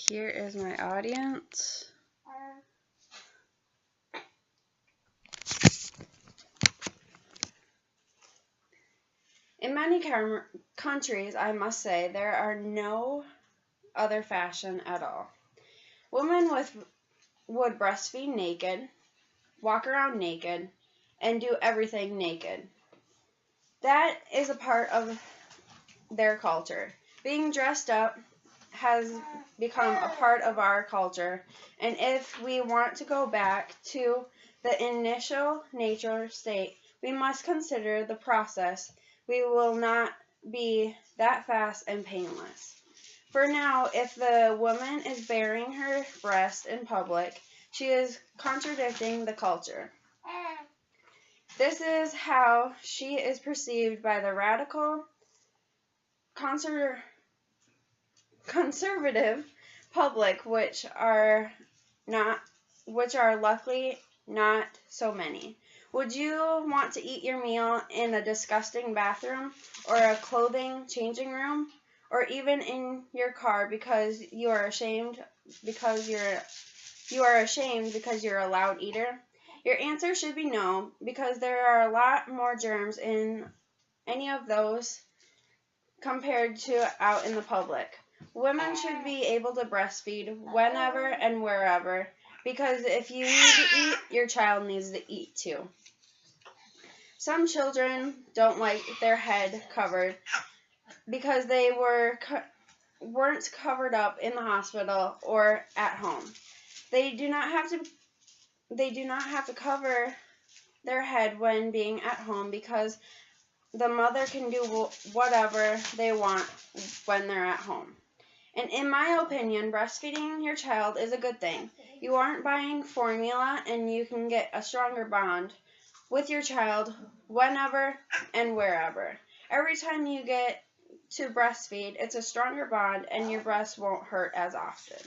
Here is my audience. In many countries, I must say, there are no other fashion at all. Women would breastfeed naked, walk around naked, and do everything naked. That is a part of their culture. Being dressed up has become a part of our culture, and if we want to go back to the initial nature state, we must consider the process. We will not be that fast and painless. For now, if the woman is baring her breast in public, she is contradicting the culture. This is how she is perceived by the radical, conservative public, which are luckily not so many. Would you want to eat your meal in a disgusting bathroom or a clothing changing room, or even in your car because you are ashamed because you're a loud eater? Your answer should be no, because there are a lot more germs in any of those compared to out in the public. Women should be able to breastfeed whenever and wherever, because if you need to eat, your child needs to eat too. Some children don't like their head covered because they weren't covered up in the hospital or at home. They do not have to cover their head when being at home, because the mother can do whatever they want when they're at home. And in my opinion, breastfeeding your child is a good thing. You aren't buying formula, and you can get a stronger bond with your child whenever and wherever. Every time you get to breastfeed, it's a stronger bond, and your breast won't hurt as often.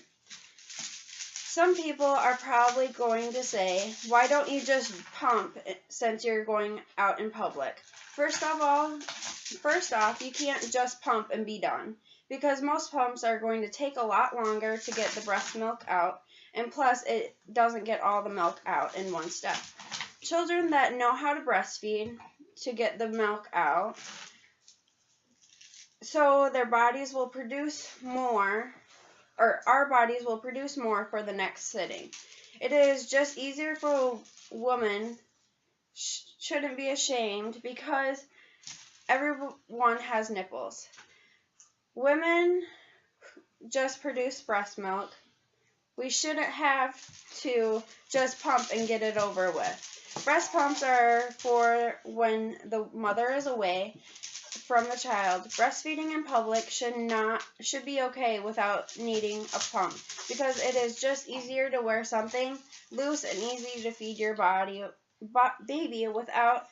Some people are probably going to say, why don't you just pump since you're going out in public? First off, you can't just pump and be done, because most pumps are going to take a lot longer to get the breast milk out, and plus it doesn't get all the milk out in one step. Children that know how to breastfeed to get the milk out, so their bodies will produce more, or our bodies will produce more for the next sitting. It is just easier for a woman. Shouldn't be ashamed, because everyone has nipples. Women just produce breast milk. We shouldn't have to just pump and get it over with. Breast pumps are for when the mother is away from the child. Breastfeeding in public should be okay without needing a pump, because it is just easier to wear something loose and easy to feed your baby without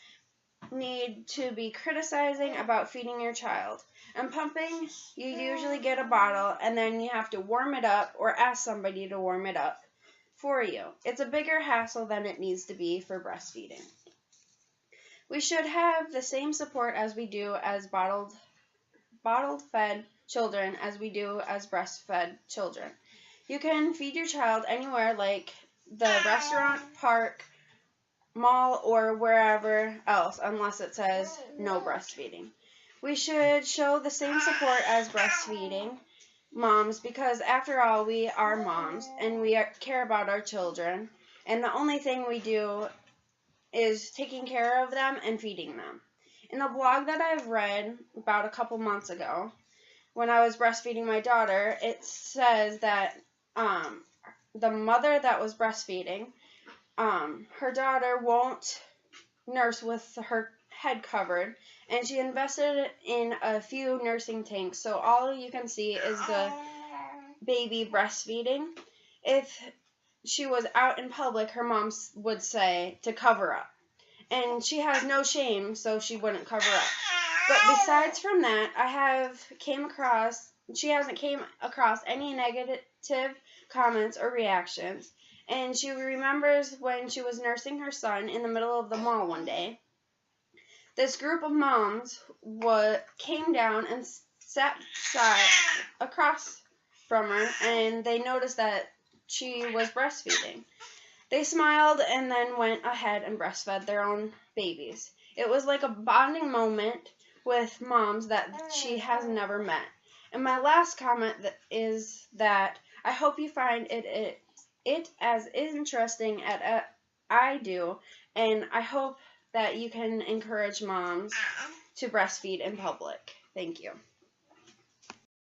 need to be criticizing about feeding your child. And pumping, you usually get a bottle, and then you have to warm it up or ask somebody to warm it up for you. It's a bigger hassle than it needs to be for breastfeeding. We should have the same support as we do as bottle-fed children as we do as breastfed children. You can feed your child anywhere, like the restaurant, park, mall, or wherever else, unless it says no breastfeeding. We should show the same support as breastfeeding moms, because after all, we are moms, and we care about our children, and the only thing we do is taking care of them and feeding them. In a blog that I've read about a couple months ago, when I was breastfeeding my daughter, it says that the mother that was breastfeeding, her daughter won't nurse with her head covered, and she invested in a few nursing tanks, so all you can see is the baby breastfeeding. If she was out in public, her mom would say to cover up, and she has no shame, so she wouldn't cover up. But besides from that, she hasn't came across any negative comments or reactions, and she remembers when she was nursing her son in the middle of the mall one day. This group of moms came down and sat across from her, and they noticed that she was breastfeeding. They smiled and then went ahead and breastfed their own babies. It was like a bonding moment with moms that she has never met. And my last comment is that I hope you find it as interesting as I do, and I hope that you can encourage moms to breastfeed in public. Thank you.